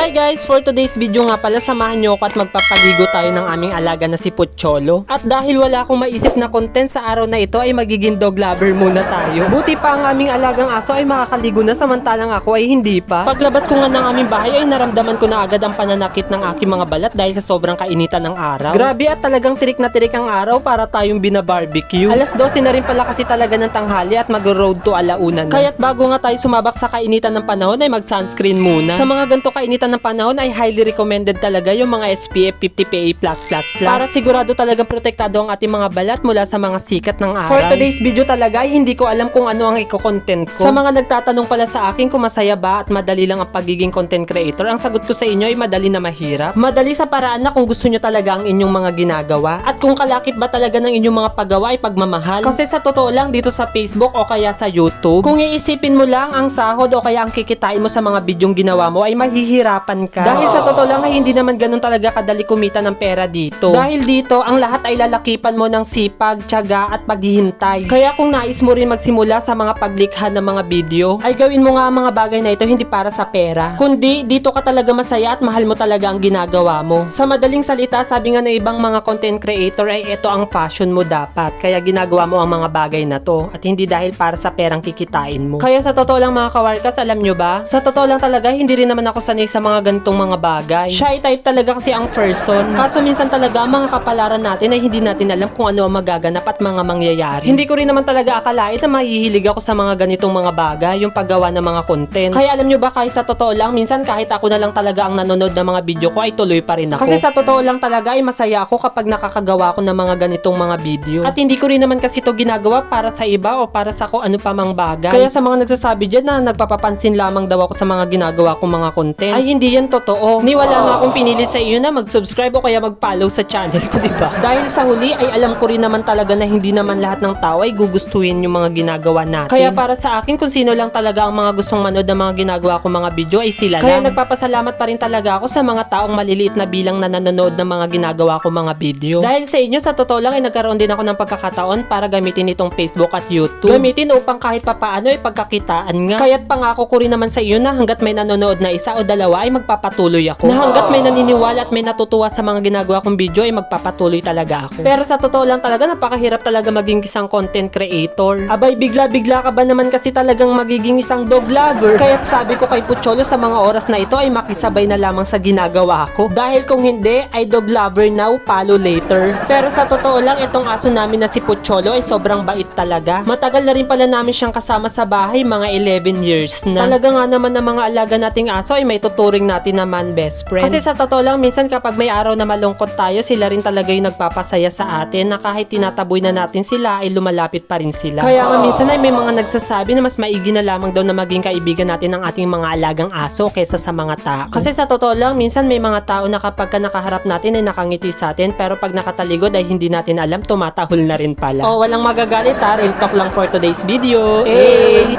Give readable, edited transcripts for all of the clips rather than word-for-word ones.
Hi guys! For today's video nga pala, samahan nyo ako at magpapaligo tayo ng aming alaga na si Pocholo. At dahil wala akong maisip na content sa araw na ito ay magiging dog lover muna tayo. Buti pa ang aming alagang aso ay makakaligo na samantalang ako ay hindi pa. Paglabas ko nga ng aming bahay ay naramdaman ko na agad ang pananakit ng aking mga balat dahil sa sobrang kainitan ng araw. Grabe at talagang tirik na tirik ang araw para tayong binabarbecue. Alas 12 na rin pala kasi talaga ng tanghali at mag-road to alauna na. Kaya't bago nga tayo sumabak sa kainitan ng panahon ay mag-sunscreen muna. Sa mga ganito kainitan ng panahon ay highly recommended talaga yung mga SPF 50 PA+++ para sigurado talagang protektado ang ating mga balat mula sa mga sikat ng araw. For today's video talaga ay hindi ko alam kung ano ang i-content ko. Sa mga nagtatanong pala sa akin kung masaya ba at madali lang ang pagiging content creator, ang sagot ko sa inyo ay madali na mahirap. Madali sa paraan na kung gusto nyo talaga ang inyong mga ginagawa at kung kalakip ba talaga ng inyong mga paggawa ay pagmamahal. Kasi sa totoo lang dito sa Facebook o kaya sa YouTube, kung iisipin mo lang ang sahod o kaya ang kikitain mo sa mga bidyong ginawa mo ay mahihirapan ka. Dahil sa totoo lang ay hindi naman ganun talaga kadali kumita ng pera dito. Dahil dito, ang lahat ay lalakipan mo ng sipag, tiyaga at paghihintay. Kaya kung nais mo rin magsimula sa mga paglikha ng mga video, ay gawin mo nga ang mga bagay na ito hindi para sa pera. Kundi dito ka talaga masaya at mahal mo talaga ang ginagawa mo. Sa madaling salita, sabi nga ng ibang mga content creator ay ito ang passion mo dapat. Kaya ginagawa mo ang mga bagay na to at hindi dahil para sa perang kikitain mo. Kaya sa totoo lang mga kawarkas, alam nyo ba? Sa totoo lang talaga, hindi rin naman ako sanay sa mga ganitong mga bagay. Shy type talaga kasi ang person. Kaso minsan talaga mga kapalaran natin ay hindi natin alam kung ano ang magaganap at mga mangyayari. Hindi ko rin naman talaga akalain na mahihilig ako sa mga ganitong mga bagay, yung paggawa ng mga content. Kaya alam nyo ba, kahit sa totoo lang, minsan kahit ako na lang talaga ang nanonood ng mga video ko ay tuloy pa rin ako. Kasi sa totoo lang talaga ay masaya ako kapag nakakagawa ko ng mga ganitong mga video. At hindi ko rin naman kasi ito ginagawa para sa iba o para sa kung ano pa mang bagay. Kaya sa mga nagsasabi dyan na nagpapapansin lamang daw ako sa mga ginagawa kong mga content, ay hindi yan totoo. Ni wala nga akong pinilit sa iyo na mag-subscribe o kaya mag-follow sa channel ko, diba? Dahil sa huli ay alam ko rin naman talaga na hindi naman lahat ng tao ay gugustuhin yung mga ginagawa natin. Kaya para sa akin, kung sino lang talaga ang mga gustong manood ng mga ginagawa kong mga video ay sila lang. Kaya nagpapasalamat pa rin talaga ako sa mga taong maliliit na bilang na nanonood ng mga ginagawa kong mga video. Dahil sa inyo, sa totoo lang ay nagkaroon din ako ng pagkakataon para gamitin itong Facebook at YouTube. Gamitin upang kahit papaano ay pagkakitaan nga. Kaya't pangako ko rin naman sa iyo na hanggat may nanonood na isa o dalawa ay magpapatuloy ako. Na hanggat may naniniwala at may natutuwa sa mga ginagawa kong video ay magpapatuloy talaga ako. Pero sa totoo lang talaga napakahirap talaga maging isang content creator. Abay, bigla-bigla ka ba naman kasi talagang magiging isang dog lover? Kaya't sabi ko kay Pocholo sa mga oras na ito ay makisabay na lamang sa ginagawa ko. Dahil kung hindi ay dog lover now, follow later. Pero sa totoo lang itong aso namin na si Pocholo ay sobrang bait talaga. Matagal na rin pala namin siyang kasama sa bahay, mga 11 years na. Talaga nga naman ng mga alaga nating aso ay may tuturing natin naman best friend. Kasi sa totoo lang minsan kapag may araw na malungkot tayo, sila rin talaga yung nagpapasaya sa atin na kahit tinataboy na natin sila ay lumalapit pa rin sila. Kaya nga minsan ay may mga nagsasabi na mas maigi na lamang daw na maging kaibigan natin ng ating mga alagang aso kaysa sa mga tao. Kasi sa totoo lang minsan may mga tao na kapag nakaharap natin ay nakangiti sa atin pero pag nakataligod ay hindi natin alam, tumatahol na rin pala. Oh, walang magagalit ha, real talk lang for today's video. Hey!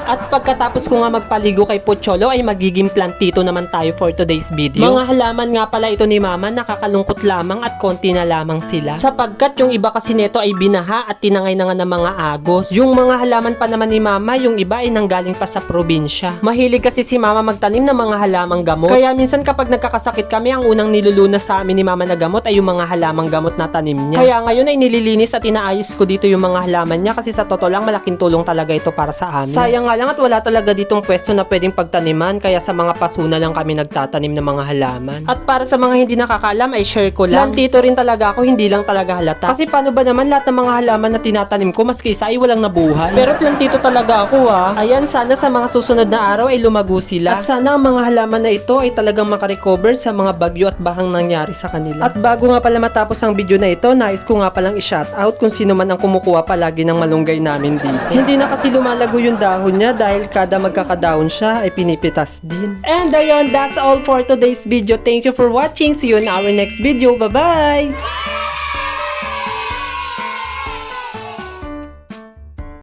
At pagkatapos ko nga magpaligo kay Pocholo ay magiging plantito naman tayo for today's video. Mga halaman nga pala ito ni Mama, nakakalungkot lamang at konti na lamang sila. Sapagkat yung iba kasi nito ay binaha at tinangay na nga ng mga agos. Yung mga halaman pa naman ni Mama, yung iba ay nanggaling pa sa probinsya. Mahilig kasi si Mama magtanim ng mga halamang gamot. Kaya minsan kapag nagkakasakit kami, ang unang nilulunas sa amin ni Mama na gamot ay yung mga halamang gamot na tanim niya. Kaya ngayon ay nililinis at inaayos ko dito yung mga halaman niya kasi sa totoo lang malaking tulong talaga ito para sa amin. Sayang lang at wala talaga ditong pwesto na pwedeng pagtaniman kaya sa mga pasuna lang kami nagtatanim ng mga halaman. At para sa mga hindi nakakaalam ay share ko lang. Plantito rin talaga ako, hindi lang talaga halata. Kasi paano ba naman lahat ng mga halaman na tinatanim ko maski isa ay walang nabuhay. Pero plantito talaga ako ha. Ayan, sana sa mga susunod na araw ay lumago sila. At sana ang mga halaman na ito ay talagang makarecover sa mga bagyo at bahang nangyari sa kanila. At bago nga pala matapos ang video na ito, nais ko nga palang i-shoutout kung sino man ang kumukuha palagi ng malunggay namin dito. Hindi na kasi lumalago yung dahon niya dahil kada magkakadaon siya ay pinipitas din. And ayun, that's all for today's video. Thank you for watching. See you in our next video. Bye-bye!